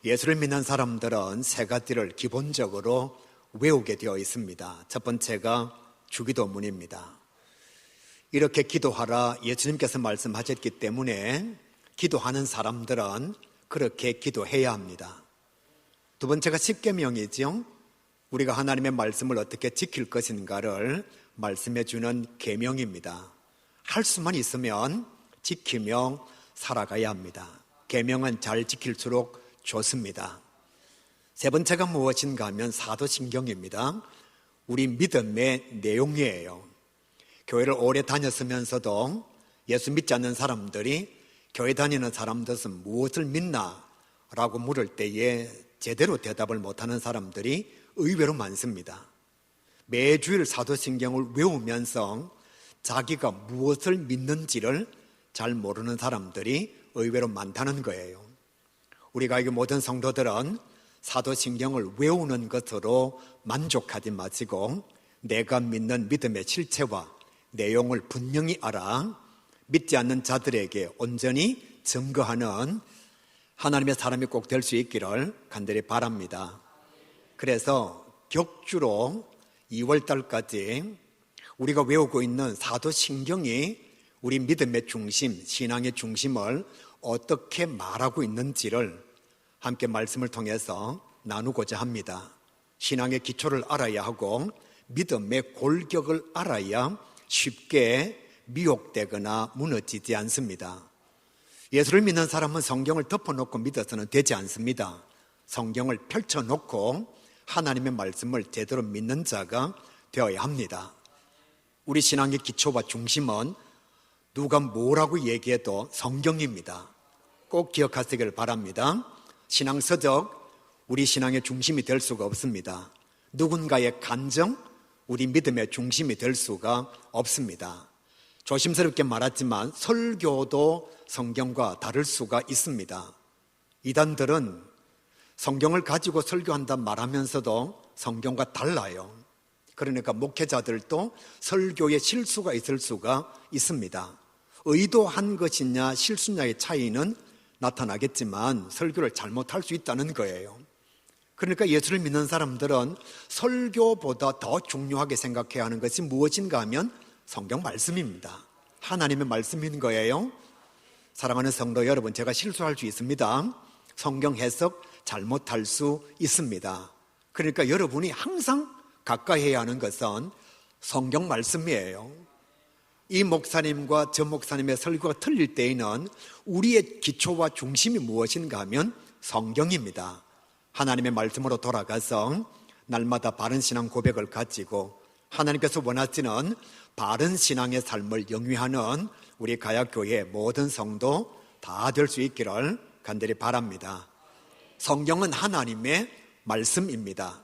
예수를 믿는 사람들은 세 가지를 기본적으로 외우게 되어 있습니다. 첫 번째가 주기도문입니다. 이렇게 기도하라 예수님께서 말씀하셨기 때문에 기도하는 사람들은 그렇게 기도해야 합니다. 두 번째가 십계명이죠. 우리가 하나님의 말씀을 어떻게 지킬 것인가를 말씀해 주는 계명입니다. 할 수만 있으면 지키며 살아가야 합니다. 계명은 잘 지킬수록 좋습니다. 세 번째가 무엇인가 하면 사도신경입니다. 우리 믿음의 내용이에요. 교회를 오래 다녔으면서도 예수 믿지 않는 사람들이 교회 다니는 사람들은 무엇을 믿나? 라고 물을 때에 제대로 대답을 못하는 사람들이 의외로 많습니다. 매주일 사도신경을 외우면서 자기가 무엇을 믿는지를 잘 모르는 사람들이 의외로 많다는 거예요. 우리가 이 모든 성도들은 사도신경을 외우는 것으로 만족하지 마시고 내가 믿는 믿음의 실체와 내용을 분명히 알아 믿지 않는 자들에게 온전히 증거하는 하나님의 사람이 꼭 될 수 있기를 간절히 바랍니다. 그래서 격주로 2월달까지 우리가 외우고 있는 사도신경이 우리 믿음의 중심, 신앙의 중심을 어떻게 말하고 있는지를 함께 말씀을 통해서 나누고자 합니다. 신앙의 기초를 알아야 하고 믿음의 골격을 알아야 쉽게 미혹되거나 무너지지 않습니다. 예수를 믿는 사람은 성경을 덮어놓고 믿어서는 되지 않습니다. 성경을 펼쳐놓고 하나님의 말씀을 제대로 믿는 자가 되어야 합니다. 우리 신앙의 기초와 중심은 누가 뭐라고 얘기해도 성경입니다. 꼭 기억하시길 바랍니다. 신앙서적 우리 신앙의 중심이 될 수가 없습니다. 누군가의 간정 우리 믿음의 중심이 될 수가 없습니다. 조심스럽게 말하지만 설교도 성경과 다를 수가 있습니다. 이단들은 성경을 가지고 설교한다 말하면서도 성경과 달라요. 그러니까 목회자들도 설교에 실수가 있을 수가 있습니다. 의도한 것이냐 실수냐의 차이는 나타나겠지만 설교를 잘못할 수 있다는 거예요. 그러니까 예수를 믿는 사람들은 설교보다 더 중요하게 생각해야 하는 것이 무엇인가 하면 성경 말씀입니다. 하나님의 말씀인 거예요. 사랑하는 성도 여러분, 제가 실수할 수 있습니다. 성경 해석 잘못할 수 있습니다. 그러니까 여러분이 항상 가까이 해야 하는 것은 성경 말씀이에요. 이 목사님과 저 목사님의 설교가 틀릴 때에는 우리의 기초와 중심이 무엇인가 하면 성경입니다. 하나님의 말씀으로 돌아가서 날마다 바른 신앙 고백을 가지고 하나님께서 원하시는 바른 신앙의 삶을 영위하는 우리 가야교회 모든 성도 다 될 수 있기를 간절히 바랍니다. 성경은 하나님의 말씀입니다.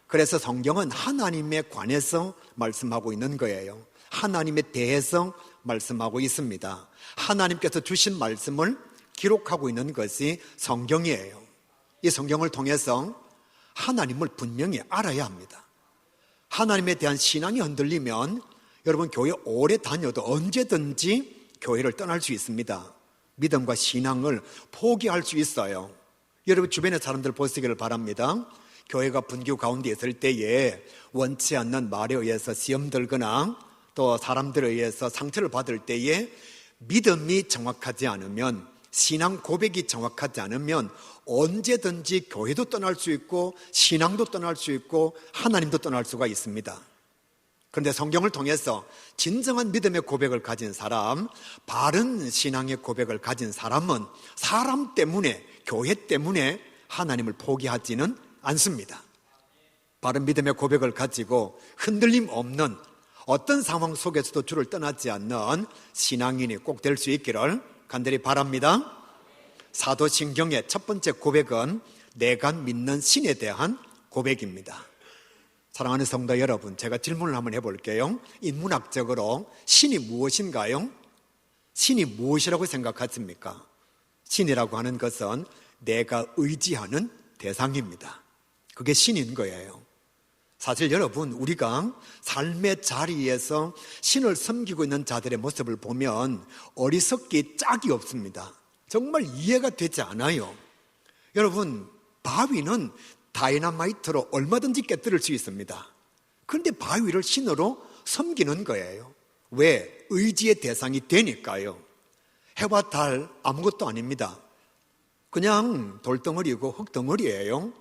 그래서 성경은 하나님에 관해서 말씀하고 있는 거예요. 하나님에 대해서 말씀하고 있습니다. 하나님께서 주신 말씀을 기록하고 있는 것이 성경이에요. 이 성경을 통해서 하나님을 분명히 알아야 합니다. 하나님에 대한 신앙이 흔들리면 여러분 교회 오래 다녀도 언제든지 교회를 떠날 수 있습니다. 믿음과 신앙을 포기할 수 있어요. 여러분 주변의 사람들 보시기를 바랍니다. 교회가 분규 가운데 있을 때에 원치 않는 말에 의해서 시험 들거나 또 사람들에 의해서 상처를 받을 때에 믿음이 정확하지 않으면, 신앙 고백이 정확하지 않으면 언제든지 교회도 떠날 수 있고 신앙도 떠날 수 있고 하나님도 떠날 수가 있습니다. 그런데 성경을 통해서 진정한 믿음의 고백을 가진 사람, 바른 신앙의 고백을 가진 사람은 사람 때문에, 교회 때문에 하나님을 포기하지는 않습니다. 바른 믿음의 고백을 가지고 흔들림 없는 어떤 상황 속에서도 주를 떠나지 않는 신앙인이 꼭 될 수 있기를 간절히 바랍니다. 사도신경의 첫 번째 고백은 내가 믿는 신에 대한 고백입니다. 사랑하는 성도 여러분, 제가 질문을 한번 해볼게요. 인문학적으로 신이 무엇인가요? 신이 무엇이라고 생각하십니까? 신이라고 하는 것은 내가 의지하는 대상입니다. 그게 신인 거예요. 사실 여러분, 우리가 삶의 자리에서 신을 섬기고 있는 자들의 모습을 보면 어리석기 짝이 없습니다. 정말 이해가 되지 않아요. 여러분, 바위는 다이너마이트로 얼마든지 깨뜨릴 수 있습니다. 그런데 바위를 신으로 섬기는 거예요. 왜? 의지의 대상이 되니까요. 해와 달 아무것도 아닙니다. 그냥 돌덩어리고 흙덩어리예요.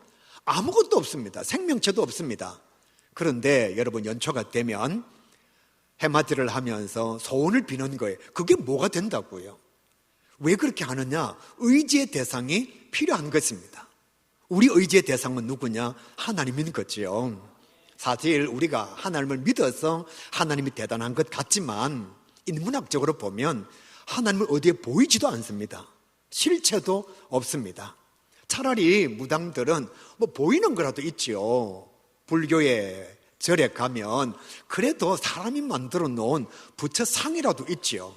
아무것도 없습니다. 생명체도 없습니다. 그런데 여러분, 연초가 되면 해마디를 하면서 소원을 비는 거예요. 그게 뭐가 된다고요? 왜 그렇게 하느냐? 의지의 대상이 필요한 것입니다. 우리 의지의 대상은 누구냐? 하나님인 거지요. 사실 우리가 하나님을 믿어서 하나님이 대단한 것 같지만 인문학적으로 보면 하나님을 어디에 보이지도 않습니다. 실체도 없습니다. 차라리 무당들은 뭐 보이는 거라도 있지요. 불교의 절에 가면 그래도 사람이 만들어 놓은 부처상이라도 있지요.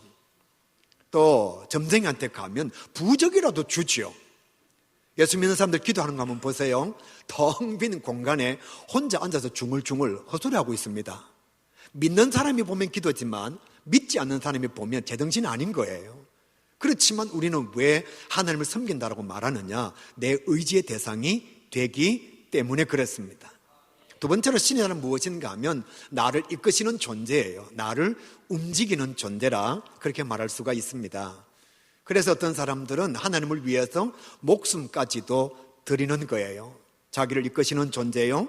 또 점쟁이한테 가면 부적이라도 주지요. 예수 믿는 사람들 기도하는 거 한번 보세요. 텅 빈 공간에 혼자 앉아서 중얼중얼 헛소리하고 있습니다. 믿는 사람이 보면 기도지만 믿지 않는 사람이 보면 제정신 아닌 거예요. 그렇지만 우리는 왜 하나님을 섬긴다라고 말하느냐? 내 의지의 대상이 되기 때문에 그렇습니다. 두 번째로 신이라는 무엇인가 하면 나를 이끄시는 존재예요. 나를 움직이는 존재라 그렇게 말할 수가 있습니다. 그래서 어떤 사람들은 하나님을 위해서 목숨까지도 드리는 거예요. 자기를 이끄시는 존재요.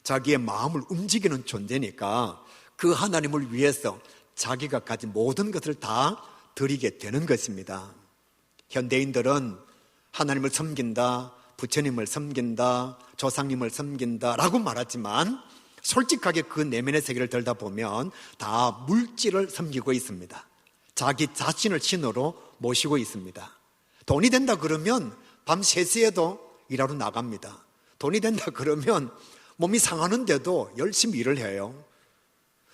자기의 마음을 움직이는 존재니까 그 하나님을 위해서 자기가 가진 모든 것을 다 드리게 되는 것입니다. 현대인들은 하나님을 섬긴다, 부처님을 섬긴다, 조상님을 섬긴다 라고 말하지만 솔직하게 그 내면의 세계를 들다 보면 다 물질을 섬기고 있습니다. 자기 자신을 신으로 모시고 있습니다. 돈이 된다 그러면 밤 3시에도 일하러 나갑니다. 돈이 된다 그러면 몸이 상하는데도 열심히 일을 해요.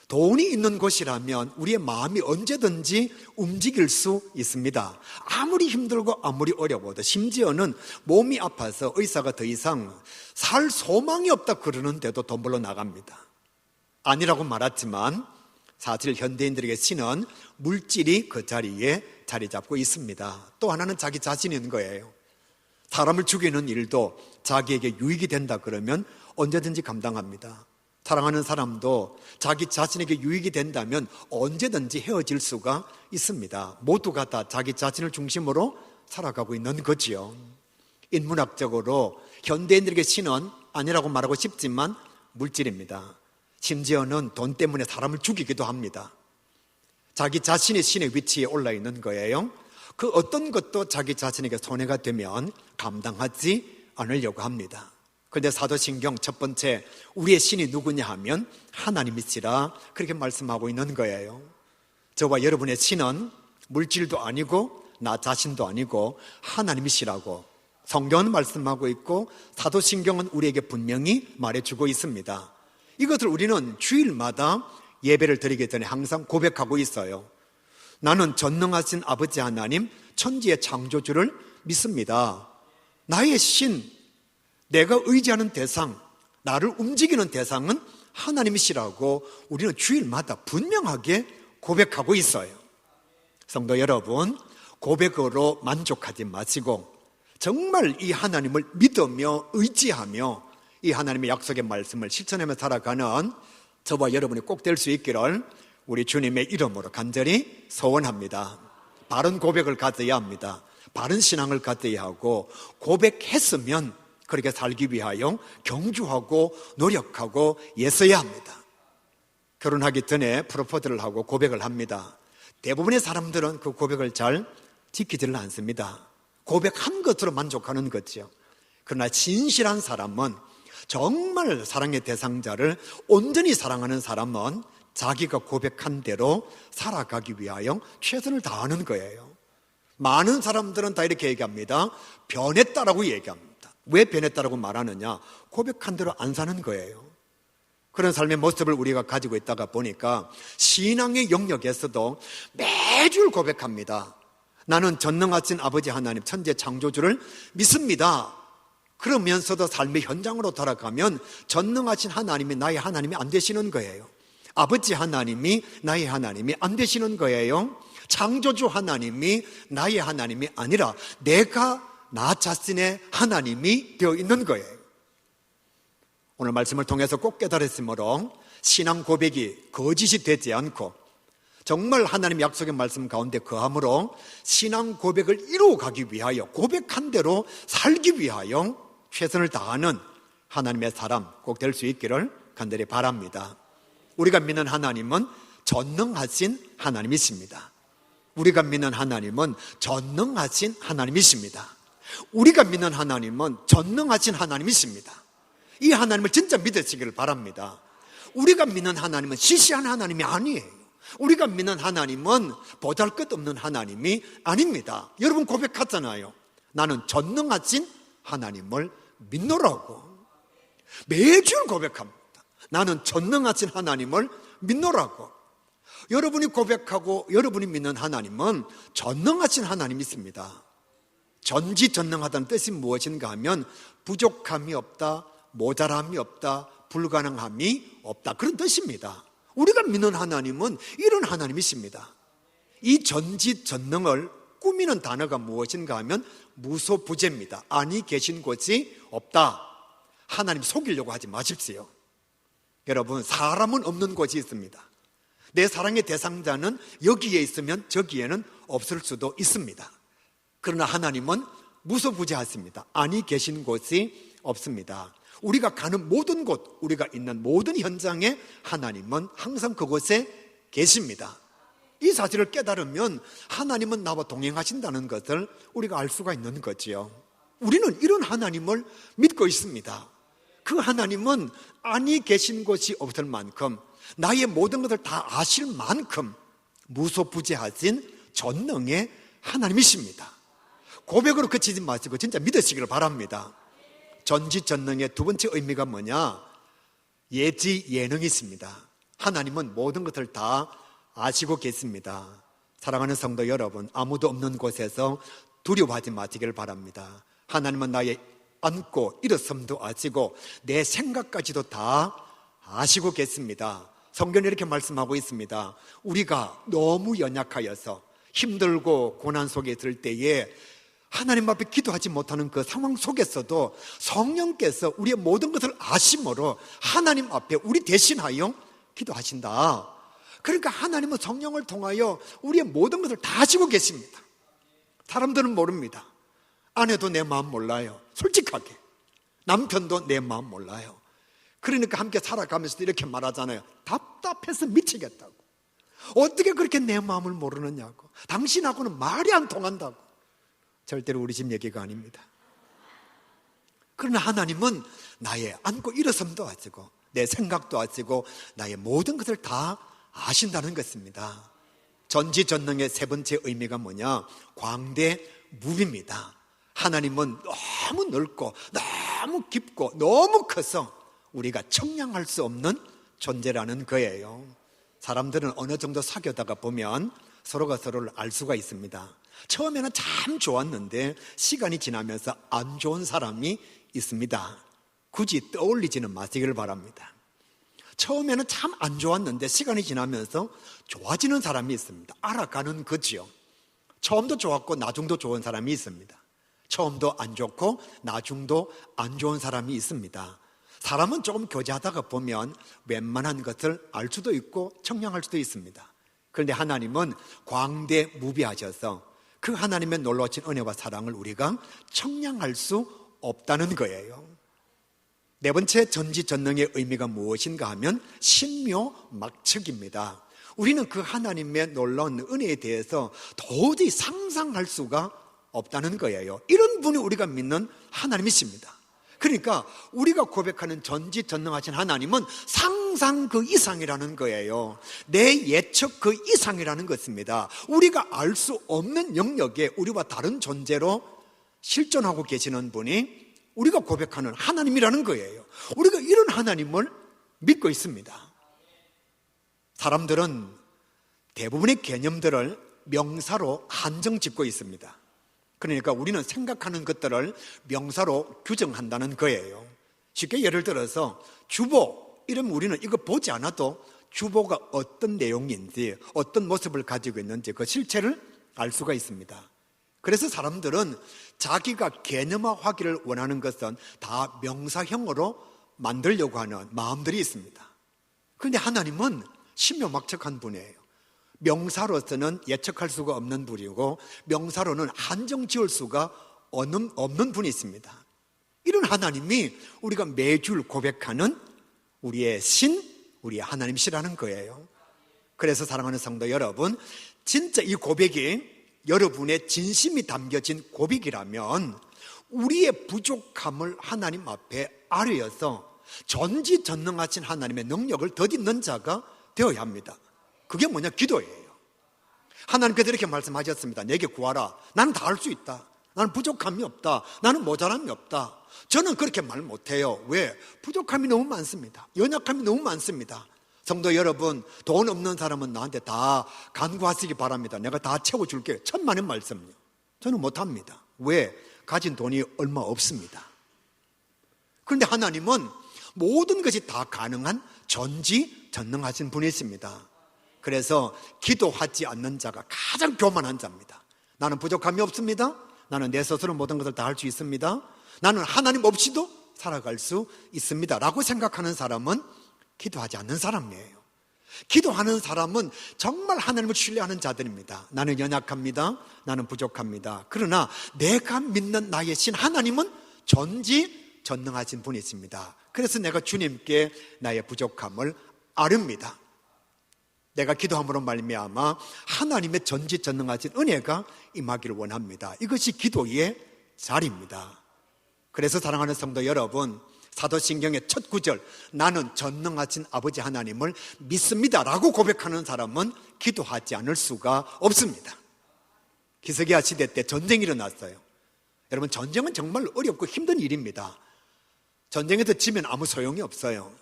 돈이 있는 곳이라면 우리의 마음이 언제든지 움직일 수 있습니다. 아무리 힘들고 아무리 어려워도, 심지어는 몸이 아파서 의사가 더 이상 살 소망이 없다 그러는데도 돈 벌러 나갑니다. 아니라고 말했지만 사실 현대인들에게 신은 물질이 그 자리에 자리 잡고 있습니다. 또 하나는 자기 자신인 거예요. 사람을 죽이는 일도 자기에게 유익이 된다 그러면 언제든지 감당합니다. 사랑하는 사람도 자기 자신에게 유익이 된다면 언제든지 헤어질 수가 있습니다. 모두가 다 자기 자신을 중심으로 살아가고 있는 거지요. 인문학적으로 현대인들에게 신은 아니라고 말하고 싶지만 물질입니다. 심지어는 돈 때문에 사람을 죽이기도 합니다. 자기 자신의 신의 위치에 올라 있는 거예요. 그 어떤 것도 자기 자신에게 손해가 되면 감당하지 않으려고 합니다. 그런데 사도신경 첫 번째 우리의 신이 누구냐 하면 하나님이시라 그렇게 말씀하고 있는 거예요. 저와 여러분의 신은 물질도 아니고 나 자신도 아니고 하나님이시라고 성경은 말씀하고 있고 사도신경은 우리에게 분명히 말해주고 있습니다. 이것을 우리는 주일마다 예배를 드리기 전에 항상 고백하고 있어요. 나는 전능하신 아버지 하나님 천지의 창조주를 믿습니다. 나의 신, 내가 의지하는 대상, 나를 움직이는 대상은 하나님이시라고 우리는 주일마다 분명하게 고백하고 있어요. 성도 여러분, 고백으로 만족하지 마시고 정말 이 하나님을 믿으며 의지하며 이 하나님의 약속의 말씀을 실천하며 살아가는 저와 여러분이 꼭 될 수 있기를 우리 주님의 이름으로 간절히 소원합니다. 바른 고백을 가져야 합니다. 바른 신앙을 가져야 하고 고백했으면 그렇게 살기 위하여 경주하고 노력하고 애써야 합니다. 결혼하기 전에 프로포즈를 하고 고백을 합니다. 대부분의 사람들은 그 고백을 잘 지키지는 않습니다. 고백한 것으로 만족하는 거죠. 그러나 진실한 사람은, 정말 사랑의 대상자를 온전히 사랑하는 사람은 자기가 고백한 대로 살아가기 위하여 최선을 다하는 거예요. 많은 사람들은 다 이렇게 얘기합니다. 변했다라고 얘기합니다. 왜 변했다라고 말하느냐? 고백한 대로 안 사는 거예요. 그런 삶의 모습을 우리가 가지고 있다가 보니까 신앙의 영역에서도 매주 고백합니다. 나는 전능하신 아버지 하나님 천재 창조주를 믿습니다. 그러면서도 삶의 현장으로 돌아가면 전능하신 하나님이 나의 하나님이 안 되시는 거예요. 아버지 하나님이 나의 하나님이 안 되시는 거예요. 창조주 하나님이 나의 하나님이 아니라 내가 나 자신의 하나님이 되어 있는 거예요. 오늘 말씀을 통해서 꼭 깨달았으므로 신앙 고백이 거짓이 되지 않고 정말 하나님 약속의 말씀 가운데 거함으로 신앙 고백을 이루어가기 위하여 고백한 대로 살기 위하여 최선을 다하는 하나님의 사람 꼭 될 수 있기를 간절히 바랍니다. 우리가 믿는 하나님은 전능하신 하나님이십니다. 우리가 믿는 하나님은 전능하신 하나님이십니다. 우리가 믿는 하나님은 전능하신 하나님이십니다. 이 하나님을 진짜 믿으시기를 바랍니다. 우리가 믿는 하나님은 시시한 하나님이 아니에요. 우리가 믿는 하나님은 보잘것없는 하나님이 아닙니다. 여러분 고백하잖아요. 나는 전능하신 하나님을 믿노라고. 매주 고백합니다. 나는 전능하신 하나님을 믿노라고. 여러분이 고백하고 여러분이 믿는 하나님은 전능하신 하나님이십니다. 전지전능하다는 뜻이 무엇인가 하면 부족함이 없다, 모자람이 없다, 불가능함이 없다, 그런 뜻입니다. 우리가 믿는 하나님은 이런 하나님이십니다. 이 전지전능을 꾸미는 단어가 무엇인가 하면 무소부재입니다. 아니 계신 곳이 없다. 하나님 속이려고 하지 마십시오. 여러분, 사람은 없는 곳이 있습니다. 내 사랑의 대상자는 여기에 있으면 저기에는 없을 수도 있습니다. 그러나 하나님은 무소부재하십니다. 아니 계신 곳이 없습니다. 우리가 가는 모든 곳, 우리가 있는 모든 현장에 하나님은 항상 그곳에 계십니다. 이 사실을 깨달으면 하나님은 나와 동행하신다는 것을 우리가 알 수가 있는 거지요. 우리는 이런 하나님을 믿고 있습니다. 그 하나님은 아니 계신 곳이 없을 만큼, 나의 모든 것을 다 아실 만큼 무소부재하신 전능의 하나님이십니다. 고백으로 그치지 마시고 진짜 믿으시기를 바랍니다. 전지전능의 두 번째 의미가 뭐냐? 예지예능이 있습니다. 하나님은 모든 것을 다 아시고 계십니다. 사랑하는 성도 여러분, 아무도 없는 곳에서 두려워하지 마시기를 바랍니다. 하나님은 나의 앉고 일어섬도 아시고 내 생각까지도 다 아시고 계십니다. 성경에 이렇게 말씀하고 있습니다. 우리가 너무 연약하여서 힘들고 고난 속에 있을 때에 하나님 앞에 기도하지 못하는 그 상황 속에서도 성령께서 우리의 모든 것을 아심으로 하나님 앞에 우리 대신하여 기도하신다. 그러니까 하나님은 성령을 통하여 우리의 모든 것을 다 아시고 계십니다. 사람들은 모릅니다. 아내도 내 마음 몰라요. 솔직하게. 남편도 내 마음 몰라요. 그러니까 함께 살아가면서도 이렇게 말하잖아요. 답답해서 미치겠다고. 어떻게 그렇게 내 마음을 모르느냐고. 당신하고는 말이 안 통한다고. 절대로 우리 집 얘기가 아닙니다. 그러나 하나님은 나의 앉고 일어섬도 아시고 내 생각도 아시고 나의 모든 것을 다 아신다는 것입니다. 전지전능의 세 번째 의미가 뭐냐? 광대무비입니다. 하나님은 너무 넓고 너무 깊고 너무 커서 우리가 청량할 수 없는 존재라는 거예요. 사람들은 어느 정도 사귀다가 보면 서로가 서로를 알 수가 있습니다. 처음에는 참 좋았는데 시간이 지나면서 안 좋은 사람이 있습니다. 굳이 떠올리지는 마시기를 바랍니다. 처음에는 참 안 좋았는데 시간이 지나면서 좋아지는 사람이 있습니다. 알아가는 거지요. 처음도 좋았고 나중도 좋은 사람이 있습니다. 처음도 안 좋고 나중도 안 좋은 사람이 있습니다. 사람은 조금 교제하다가 보면 웬만한 것을 알 수도 있고 청량할 수도 있습니다. 그런데 하나님은 광대무비하셔서 그 하나님의 놀라우신 은혜와 사랑을 우리가 청량할 수 없다는 거예요. 네 번째 전지전능의 의미가 무엇인가 하면 신묘막측입니다. 우리는 그 하나님의 놀라운 은혜에 대해서 도저히 상상할 수가 없다는 거예요. 이런 분이 우리가 믿는 하나님이십니다. 그러니까 우리가 고백하는 전지전능하신 하나님은 상상 그 이상이라는 거예요. 내 예측 그 이상이라는 것입니다. 우리가 알 수 없는 영역에 우리와 다른 존재로 실존하고 계시는 분이 우리가 고백하는 하나님이라는 거예요. 우리가 이런 하나님을 믿고 있습니다. 사람들은 대부분의 개념들을 명사로 한정 짓고 있습니다. 그러니까 우리는 생각하는 것들을 명사로 규정한다는 거예요. 쉽게 예를 들어서 주보, 이러면 우리는 이거 보지 않아도 주보가 어떤 내용인지 어떤 모습을 가지고 있는지 그 실체를 알 수가 있습니다. 그래서 사람들은 자기가 개념화하기를 원하는 것은 다 명사형으로 만들려고 하는 마음들이 있습니다. 그런데 하나님은 신묘막측한 분이에요. 명사로서는 예측할 수가 없는 분이고 명사로는 한정 지을 수가 없는 분이 있습니다. 이런 하나님이 우리가 매주 고백하는 우리의 신, 우리의 하나님이시라는 거예요. 그래서 사랑하는 성도 여러분, 진짜 이 고백이 여러분의 진심이 담겨진 고백이라면 우리의 부족함을 하나님 앞에 아뢰어서 전지전능하신 하나님의 능력을 덧입는 자가 되어야 합니다. 그게 뭐냐? 기도예요. 하나님께서 이렇게 말씀하셨습니다. 내게 구하라. 나는 다 할 수 있다. 나는 부족함이 없다. 나는 모자람이 없다. 저는 그렇게 말 못해요. 왜? 부족함이 너무 많습니다. 연약함이 너무 많습니다. 성도 여러분, 돈 없는 사람은 나한테 다 간구하시기 바랍니다. 내가 다 채워줄게요. 천만의 말씀요. 저는 못합니다. 왜? 가진 돈이 얼마 없습니다. 그런데 하나님은 모든 것이 다 가능한 전지전능하신 분이십니다. 그래서 기도하지 않는 자가 가장 교만한 자입니다. 나는 부족함이 없습니다. 나는 내 스스로 모든 것을 다 할 수 있습니다. 나는 하나님 없이도 살아갈 수 있습니다 라고 생각하는 사람은 기도하지 않는 사람이에요. 기도하는 사람은 정말 하나님을 신뢰하는 자들입니다. 나는 연약합니다. 나는 부족합니다. 그러나 내가 믿는 나의 신 하나님은 전지전능하신 분이십니다. 그래서 내가 주님께 나의 부족함을 아릅니다. 내가 기도함으로 말미암아 하나님의 전지전능하신 은혜가 임하기를 원합니다. 이것이 기도의 자리입니다. 그래서 사랑하는 성도 여러분, 사도신경의 첫 구절, 나는 전능하신 아버지 하나님을 믿습니다 라고 고백하는 사람은 기도하지 않을 수가 없습니다. 히스기야 시대 때 전쟁이 일어났어요. 여러분, 전쟁은 정말 어렵고 힘든 일입니다. 전쟁에서 지면 아무 소용이 없어요.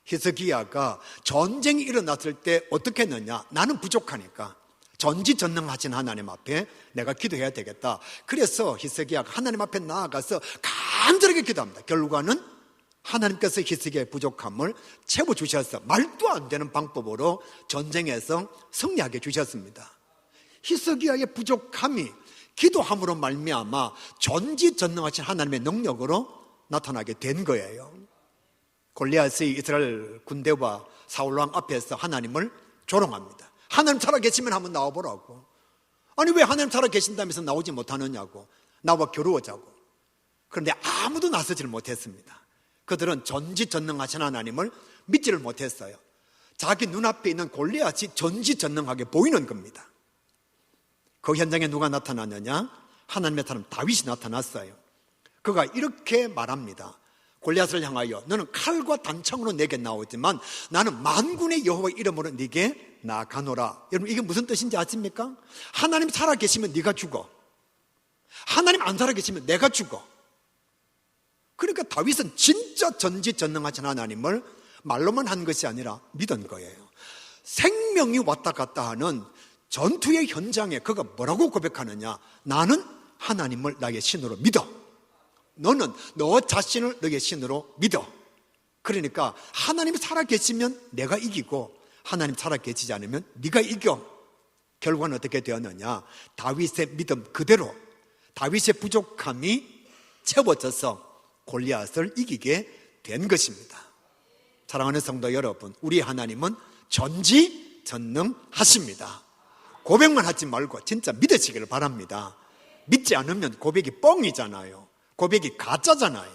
히스기야가 전쟁이 일어났을 때 어떻게 했느냐? 나는 부족하니까 전지전능하신 하나님 앞에 내가 기도해야 되겠다. 그래서 히스기야가 하나님 앞에 나아가서 간절하게 기도합니다. 결과는 하나님께서 히스기야의 부족함을 채워주셔서 말도 안 되는 방법으로 전쟁에서 승리하게 주셨습니다. 히스기야의 부족함이 기도함으로 말미암아 전지전능하신 하나님의 능력으로 나타나게 된 거예요. 골리앗이 이스라엘 군대와 사울왕 앞에서 하나님을 조롱합니다. 하나님 살아계시면 한번 나와보라고. 아니 왜 하나님 살아계신다면서 나오지 못하느냐고. 나와 겨루어자고. 그런데 아무도 나서질 못했습니다. 그들은 전지전능하신 하나님을 믿지를 못했어요. 자기 눈앞에 있는 골리앗이 전지전능하게 보이는 겁니다. 그 현장에 누가 나타났느냐? 하나님의 사람 다윗이 나타났어요. 그가 이렇게 말합니다. 골리앗을 향하여 너는 칼과 단창으로 내게 나오지만 나는 만군의 여호와 이름으로 네게 나아가노라. 여러분, 이게 무슨 뜻인지 아십니까? 하나님 살아계시면 네가 죽어. 하나님 안 살아계시면 내가 죽어. 그러니까 다윗은 진짜 전지전능하신 하나님을 말로만 한 것이 아니라 믿은 거예요. 생명이 왔다 갔다 하는 전투의 현장에 그가 뭐라고 고백하느냐? 나는 하나님을 나의 신으로 믿어. 너는 너 자신을 너의 신으로 믿어. 그러니까 하나님이 살아계시면 내가 이기고 하나님 살아계시지 않으면 네가 이겨. 결과는 어떻게 되었느냐? 다윗의 믿음 그대로 다윗의 부족함이 채워져서 골리앗을 이기게 된 것입니다. 사랑하는 성도 여러분, 우리 하나님은 전지전능하십니다. 고백만 하지 말고 진짜 믿으시기를 바랍니다. 믿지 않으면 고백이 뻥이잖아요. 고백이 가짜잖아요.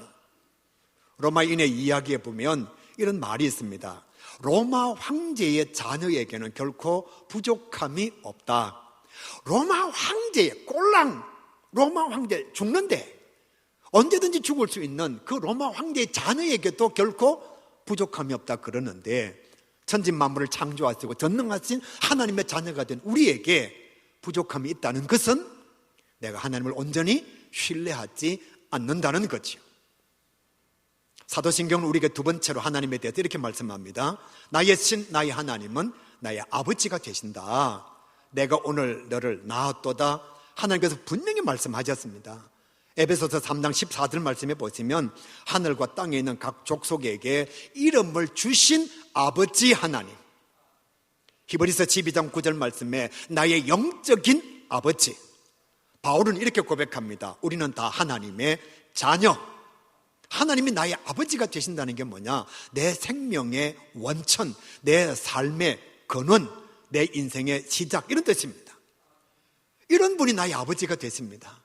로마인의 이야기에 보면 이런 말이 있습니다. 로마 황제의 자녀에게는 결코 부족함이 없다. 로마 황제의 꼴랑 로마 황제 죽는데 언제든지 죽을 수 있는 그 로마 황제의 자녀에게도 결코 부족함이 없다 그러는데, 천지만물을 창조하시고 전능하신 하나님의 자녀가 된 우리에게 부족함이 있다는 것은 내가 하나님을 온전히 신뢰하지 않는다는 거죠. 사도신경은 우리에게 두 번째로 하나님에 대해서 이렇게 말씀합니다. 나의 신 나의 하나님은 나의 아버지가 되신다. 내가 오늘 너를 낳았도다. 하나님께서 분명히 말씀하셨습니다. 에베소서 3장 14절 말씀해 보시면 하늘과 땅에 있는 각 족속에게 이름을 주신 아버지 하나님, 히브리서 12장 9절 말씀에 나의 영적인 아버지, 바울은 이렇게 고백합니다. 우리는 다 하나님의 자녀. 하나님이 나의 아버지가 되신다는 게 뭐냐? 내 생명의 원천, 내 삶의 근원, 내 인생의 시작, 이런 뜻입니다. 이런 분이 나의 아버지가 되십니다.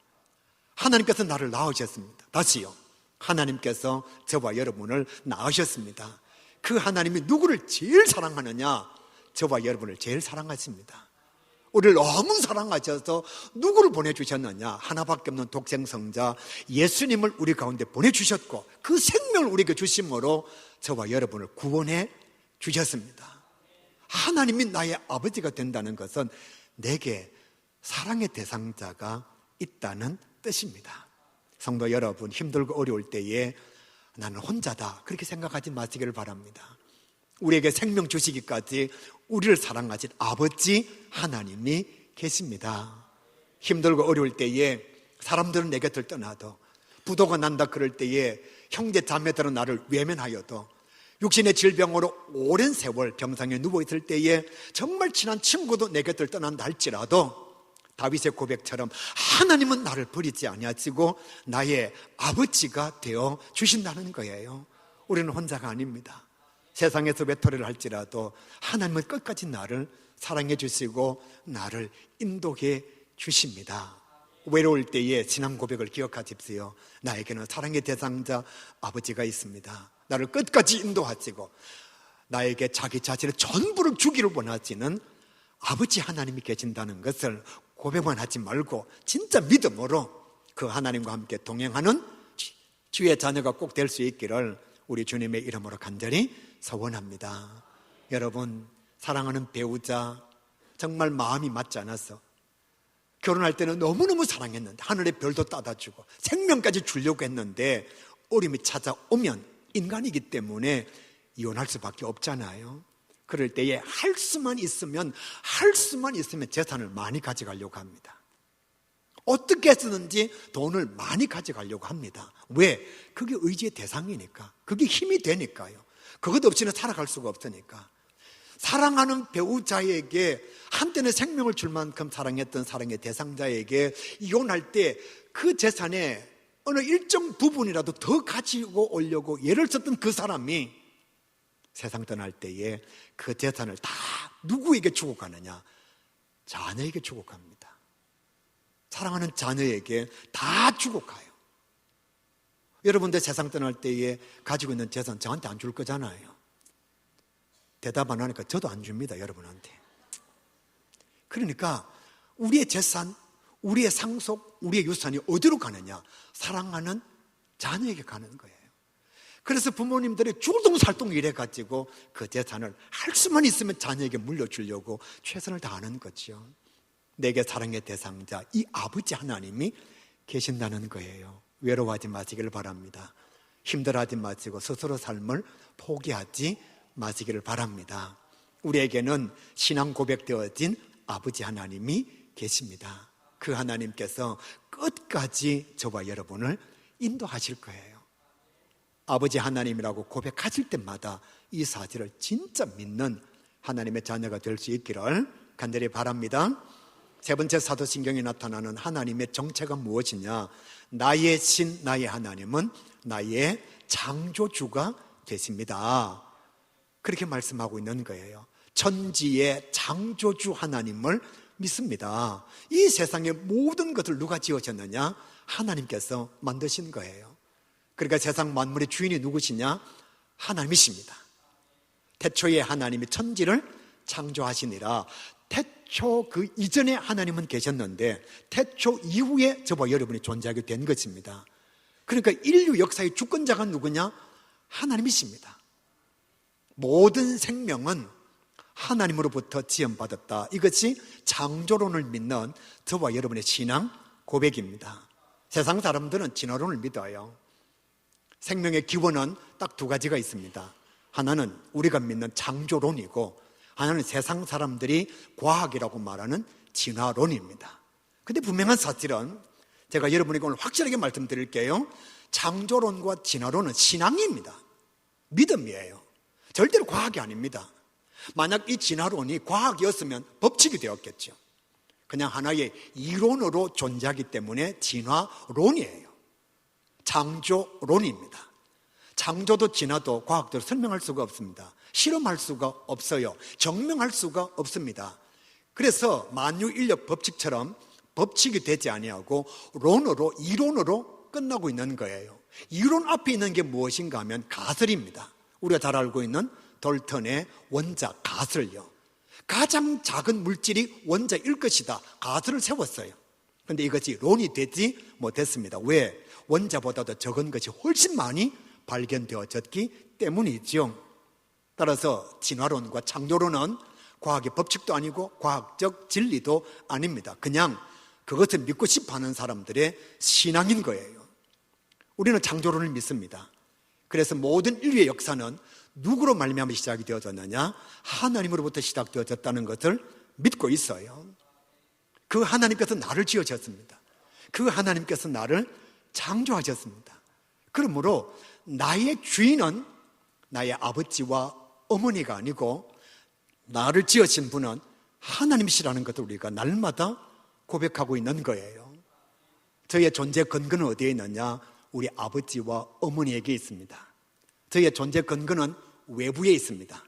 하나님께서 나를 낳으셨습니다. 다시요, 하나님께서 저와 여러분을 낳으셨습니다. 그 하나님이 누구를 제일 사랑하느냐? 저와 여러분을 제일 사랑하십니다. 우리를 너무 사랑하셔서 누구를 보내주셨느냐? 하나밖에 없는 독생성자 예수님을 우리 가운데 보내주셨고, 그 생명을 우리에게 주심으로 저와 여러분을 구원해 주셨습니다. 하나님이 나의 아버지가 된다는 것은 내게 사랑의 대상자가 있다는 뜻입니다. 성도 여러분, 힘들고 어려울 때에 나는 혼자다, 그렇게 생각하지 마시기를 바랍니다. 우리에게 생명 주시기까지 우리를 사랑하신 아버지 하나님이 계십니다. 힘들고 어려울 때에 사람들은 내 곁을 떠나도, 부도가 난다 그럴 때에 형제 자매들은 나를 외면하여도, 육신의 질병으로 오랜 세월 병상에 누워있을 때에 정말 친한 친구도 내 곁을 떠난다 할지라도 다윗의 고백처럼 하나님은 나를 버리지 아니하시고 나의 아버지가 되어 주신다는 거예요. 우리는 혼자가 아닙니다. 세상에서 외톨이를 할지라도 하나님은 끝까지 나를 사랑해 주시고 나를 인도해 주십니다. 외로울 때에 신앙 고백을 기억하십시오. 나에게는 사랑의 대상자 아버지가 있습니다. 나를 끝까지 인도하시고 나에게 자기 자신의 전부를 주기를 원하시는 아버지 하나님이 계신다는 것을 고백만 하지 말고 진짜 믿음으로 그 하나님과 함께 동행하는 주의 자녀가 꼭 될 수 있기를 우리 주님의 이름으로 간절히 소원합니다. 여러분, 사랑하는 배우자 정말 마음이 맞지 않아서 결혼할 때는 너무너무 사랑했는데, 하늘의 별도 따다 주고 생명까지 주려고 했는데 어려움이 찾아오면 인간이기 때문에 이혼할 수밖에 없잖아요. 그럴 때에 할 수만 있으면 재산을 많이 가져가려고 합니다. 어떻게 해서든지 돈을 많이 가져가려고 합니다. 왜? 그게 의지의 대상이니까, 그게 힘이 되니까요. 그것 없이는 살아갈 수가 없으니까. 사랑하는 배우자에게 한때는 생명을 줄 만큼 사랑했던 사랑의 대상자에게 이혼할 때 그 재산의 어느 일정 부분이라도 더 가지고 오려고 애를 썼던 그 사람이 세상 떠날 때에 그 재산을 다 누구에게 주고 가느냐? 자녀에게 주고 갑니다. 사랑하는 자녀에게 다 주고 가요. 여러분들 세상 떠날 때에 가지고 있는 재산 저한테 안 줄 거잖아요. 대답 안 하니까 저도 안 줍니다, 여러분한테. 그러니까 우리의 재산, 우리의 상속, 우리의 유산이 어디로 가느냐? 사랑하는 자녀에게 가는 거예요. 그래서 부모님들이 줄동살동 일해가지고 그 재산을 할 수만 있으면 자녀에게 물려주려고 최선을 다하는 거죠. 내게 사랑의 대상자 이 아버지 하나님이 계신다는 거예요. 외로워하지 마시기를 바랍니다. 힘들어하지 마시고 스스로 삶을 포기하지 마시기를 바랍니다. 우리에게는 신앙 고백되어진 아버지 하나님이 계십니다. 그 하나님께서 끝까지 저와 여러분을 인도하실 거예요. 아버지 하나님이라고 고백하실 때마다 이 사실을 진짜 믿는 하나님의 자녀가 될 수 있기를 간절히 바랍니다. 세 번째 사도신경에 나타나는 하나님의 정체가 무엇이냐? 나의 신, 나의 하나님은 나의 창조주가 되십니다. 그렇게 말씀하고 있는 거예요. 천지의 창조주 하나님을 믿습니다. 이 세상의 모든 것을 누가 지으셨느냐? 하나님께서 만드신 거예요. 그러니까 세상 만물의 주인이 누구시냐? 하나님이십니다. 태초에 하나님이 천지를 창조하시니라. 태초 그 이전에 하나님은 계셨는데 태초 이후에 저와 여러분이 존재하게 된 것입니다. 그러니까 인류 역사의 주권자가 누구냐? 하나님이십니다. 모든 생명은 하나님으로부터 지음받았다. 이것이 창조론을 믿는 저와 여러분의 신앙 고백입니다. 세상 사람들은 진화론을 믿어요. 생명의 기원은 딱 두 가지가 있습니다. 하나는 우리가 믿는 창조론이고 하나는 세상 사람들이 과학이라고 말하는 진화론입니다. 근데 분명한 사실은 제가 여러분에게 오늘 확실하게 말씀드릴게요. 창조론과 진화론은 신앙입니다. 믿음이에요. 절대로 과학이 아닙니다. 만약 이 진화론이 과학이었으면 법칙이 되었겠죠. 그냥 하나의 이론으로 존재하기 때문에 진화론이에요. 창조론입니다. 창조도 진화도 과학적으로 설명할 수가 없습니다. 실험할 수가 없어요. 증명할 수가 없습니다. 그래서 만유인력 법칙처럼 법칙이 되지 아니하고 론으로, 이론으로 끝나고 있는 거예요. 이론 앞에 있는 게 무엇인가 하면 가설입니다. 우리가 잘 알고 있는 돌턴의 원자 가설요. 가장 작은 물질이 원자일 것이다. 가설을 세웠어요. 그런데 이것이 론이 되지 못했습니다. 왜? 원자보다도 적은 것이 훨씬 많이 발견되어졌기 때문이죠. 따라서 진화론과 창조론은 과학의 법칙도 아니고 과학적 진리도 아닙니다. 그냥 그것을 믿고 싶어하는 사람들의 신앙인 거예요. 우리는 창조론을 믿습니다. 그래서 모든 인류의 역사는 누구로 말미암아 시작이 되어졌느냐? 하나님으로부터 시작되어졌다는 것을 믿고 있어요. 그 하나님께서 나를 지으셨습니다. 그 하나님께서 나를 창조하셨습니다. 그러므로 나의 주인은 나의 아버지와 어머니가 아니고 나를 지으신 분은 하나님이시라는 것을 우리가 날마다 고백하고 있는 거예요. 저희의 존재 근거는 어디에 있느냐? 우리 아버지와 어머니에게 있습니다. 저희의 존재 근거는 외부에 있습니다.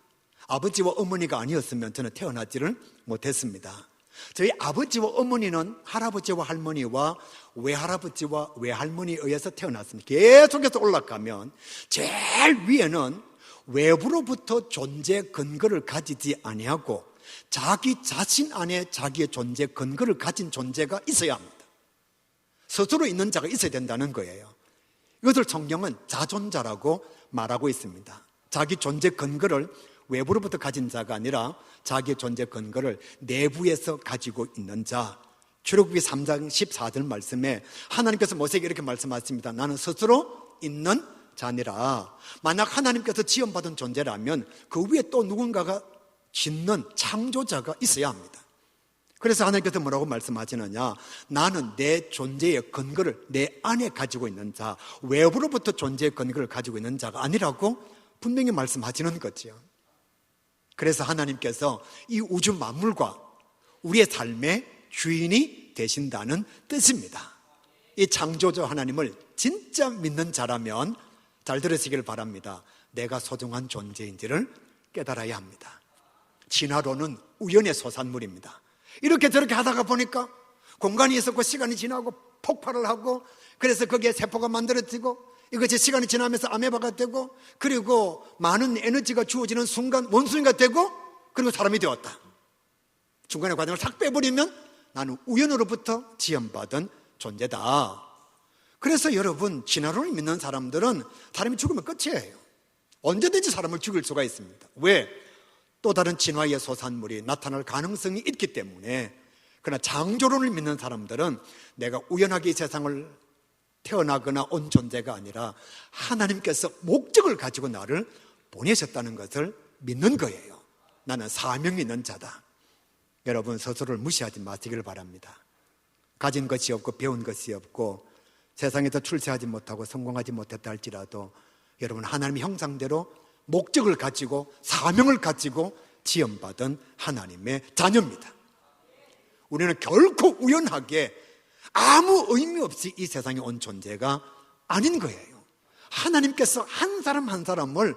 아버지와 어머니가 아니었으면 저는 태어나지를 못했습니다. 저희 아버지와 어머니는 할아버지와 할머니와 외할아버지와 외할머니에 의해서 태어났습니다. 계속해서 올라가면 제일 위에는 외부로부터 존재 근거를 가지지 아니하고 자기 자신 안에 자기의 존재 근거를 가진 존재가 있어야 합니다. 스스로 있는 자가 있어야 된다는 거예요. 이것을 성경은 자존자라고 말하고 있습니다. 자기 존재 근거를 외부로부터 가진 자가 아니라 자기의 존재 근거를 내부에서 가지고 있는 자. 출애굽기 3장 14절 말씀에 하나님께서 모세에게 이렇게 말씀하십니다. 나는 스스로 있는 자니라. 만약 하나님께서 지원받은 존재라면 그 위에 또 누군가가 짓는 창조자가 있어야 합니다. 그래서 하나님께서 뭐라고 말씀하시느냐? 나는 내 존재의 근거를 내 안에 가지고 있는 자, 외부로부터 존재의 근거를 가지고 있는 자가 아니라고 분명히 말씀하시는 거죠. 그래서 하나님께서 이 우주 만물과 우리의 삶의 주인이 되신다는 뜻입니다. 이 창조주 하나님을 진짜 믿는 자라면 잘 들으시길 바랍니다. 내가 소중한 존재인지를 깨달아야 합니다. 진화론은 우연의 소산물입니다. 이렇게 저렇게 하다가 보니까 공간이 있었고 시간이 지나고 폭발을 하고 그래서 거기에 세포가 만들어지고 이것이 시간이 지나면서 아메바가 되고 그리고 많은 에너지가 주어지는 순간 원숭이가 되고 그리고 사람이 되었다. 중간에 과정을 싹 빼버리면 나는 우연으로부터 지원받은 존재다. 그래서 여러분 진화론을 믿는 사람들은 사람이 죽으면 끝이에요. 언제든지 사람을 죽일 수가 있습니다. 왜? 또 다른 진화의 소산물이 나타날 가능성이 있기 때문에. 그러나 창조론을 믿는 사람들은 내가 우연하게 이 세상을 태어나거나 온 존재가 아니라 하나님께서 목적을 가지고 나를 보내셨다는 것을 믿는 거예요. 나는 사명이 있는 자다. 여러분 스스로를 무시하지 마시기를 바랍니다. 가진 것이 없고 배운 것이 없고 세상에서 출세하지 못하고 성공하지 못했다 할지라도 여러분 하나님의 형상대로 목적을 가지고 사명을 가지고 지원받은 하나님의 자녀입니다. 우리는 결코 우연하게 아무 의미 없이 이 세상에 온 존재가 아닌 거예요. 하나님께서 한 사람 한 사람을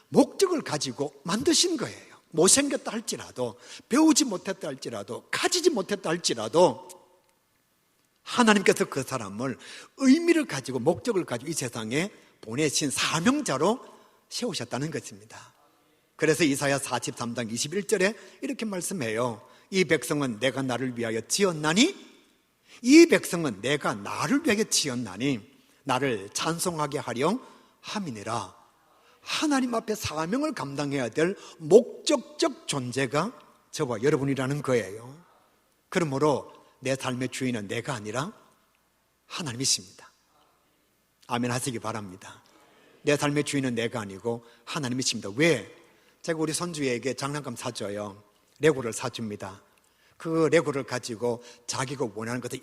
목적을 가지고 만드신 거예요. 못생겼다 할지라도 배우지 못했다 할지라도 가지지 못했다 할지라도 하나님께서 그 사람을 의미를 가지고 목적을 가지고 이 세상에 보내신 사명자로 세우셨다는 것입니다. 그래서 이사야 43장 21절에 이렇게 말씀해요. 이 백성은 내가 나를 위하여 지었나니 이 백성은 내가 나를 위하여 지었나니 나를 찬송하게 하려 함이니라. 하나님 앞에 사명을 감당해야 될 목적적 존재가 저와 여러분이라는 거예요. 그러므로 내 삶의 주인은 내가 아니라 하나님이십니다. 아멘 하시기 바랍니다. 내 삶의 주인은 내가 아니고 하나님이십니다. 왜? 제가 우리 손주에게 장난감 사줘요. 레고를 사줍니다. 그 레고를 가지고 자기가 원하는 것을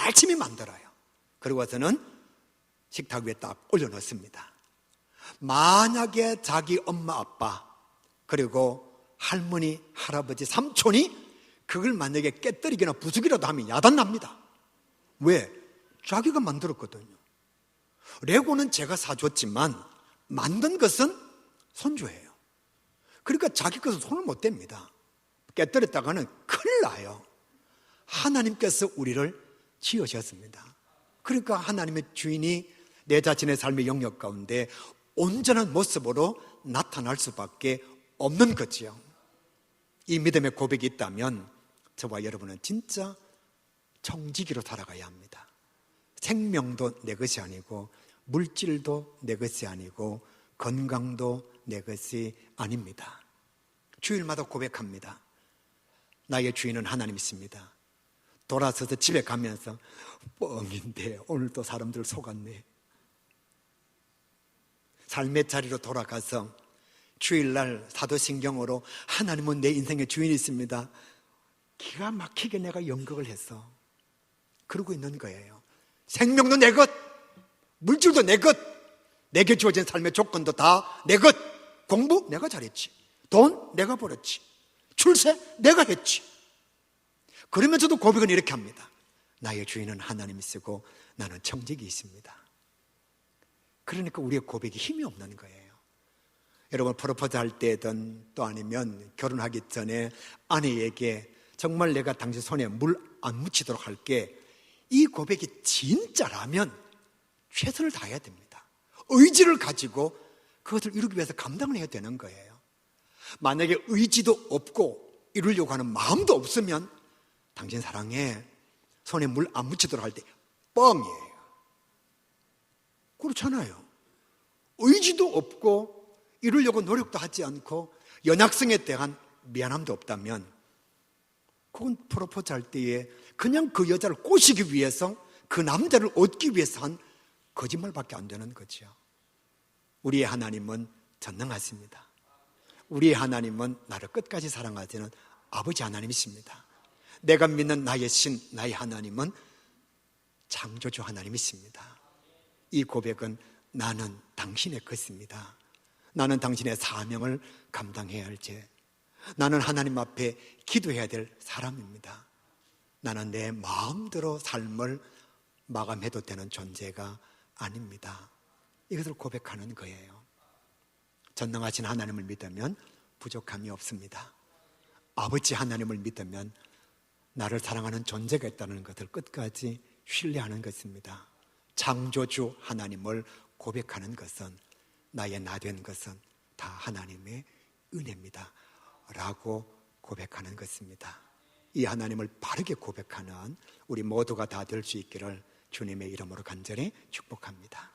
열심히 만들어요. 그러고서는 식탁 위에 딱 올려놓습니다. 만약에 자기 엄마 아빠 그리고 할머니 할아버지 삼촌이 그걸 만약에 깨뜨리거나 부수기라도 하면 야단납니다. 왜? 자기가 만들었거든요. 레고는 제가 사줬지만 만든 것은 손주예요. 그러니까 자기 것은 손을 못 댑니다. 깨뜨렸다가는 큰일 나요. 하나님께서 우리를 지으셨습니다. 그러니까 하나님의 주인이 내 자신의 삶의 영역 가운데 온전한 모습으로 나타날 수밖에 없는 거지요. 이 믿음의 고백이 있다면 저와 여러분은 진짜 청지기로 살아가야 합니다. 생명도 내 것이 아니고 물질도 내 것이 아니고 건강도 내 것이 아닙니다. 주일마다 고백합니다. 나의 주인은 하나님이십니다. 돌아서서 집에 가면서 뻥인데 오늘도 사람들 속았네. 삶의 자리로 돌아가서 주일날 사도신경으로 하나님은 내 인생의 주인이십니다. 기가 막히게 내가 연극을 해서 그러고 있는 거예요. 생명도 내 것, 물질도 내 것, 내게 주어진 삶의 조건도 다 내 것. 공부 내가 잘했지, 돈 내가 벌었지, 출세 내가 했지. 그러면서도 고백은 이렇게 합니다. 나의 주인은 하나님이시고 나는 청지기이십니다. 그러니까 우리의 고백이 힘이 없는 거예요. 여러분, 프로포즈 할 때든 또 아니면 결혼하기 전에 아내에게 정말 내가 당신 손에 물 안 묻히도록 할게, 이 고백이 진짜라면 최선을 다해야 됩니다. 의지를 가지고 그것을 이루기 위해서 감당을 해야 되는 거예요. 만약에 의지도 없고 이루려고 하는 마음도 없으면 당신 사랑에 손에 물 안 묻히도록 할 때 뻥이에요. 그렇잖아요. 의지도 없고 이루려고 노력도 하지 않고 연약성에 대한 미안함도 없다면 그건 프로포즈 할 때에 그냥 그 여자를 꼬시기 위해서, 그 남자를 얻기 위해서 한 거짓말밖에 안 되는 거죠. 우리의 하나님은 전능하십니다. 우리의 하나님은 나를 끝까지 사랑하시는 아버지 하나님이십니다. 내가 믿는 나의 신, 나의 하나님은 창조주 하나님이십니다. 이 고백은 나는 당신의 것입니다. 나는 당신의 사명을 감당해야 할 죄, 나는 하나님 앞에 기도해야 될 사람입니다. 나는 내 마음대로 삶을 마감해도 되는 존재가 아닙니다. 이것을 고백하는 거예요. 전능하신 하나님을 믿으면 부족함이 없습니다. 아버지 하나님을 믿으면 나를 사랑하는 존재가 있다는 것을 끝까지 신뢰하는 것입니다. 창조주 하나님을 고백하는 것은, 나의 나 된 것은 다 하나님의 은혜입니다 라고 고백하는 것입니다. 이 하나님을 바르게 고백하는 우리 모두가 다 될 수 있기를 주님의 이름으로 간절히 축복합니다.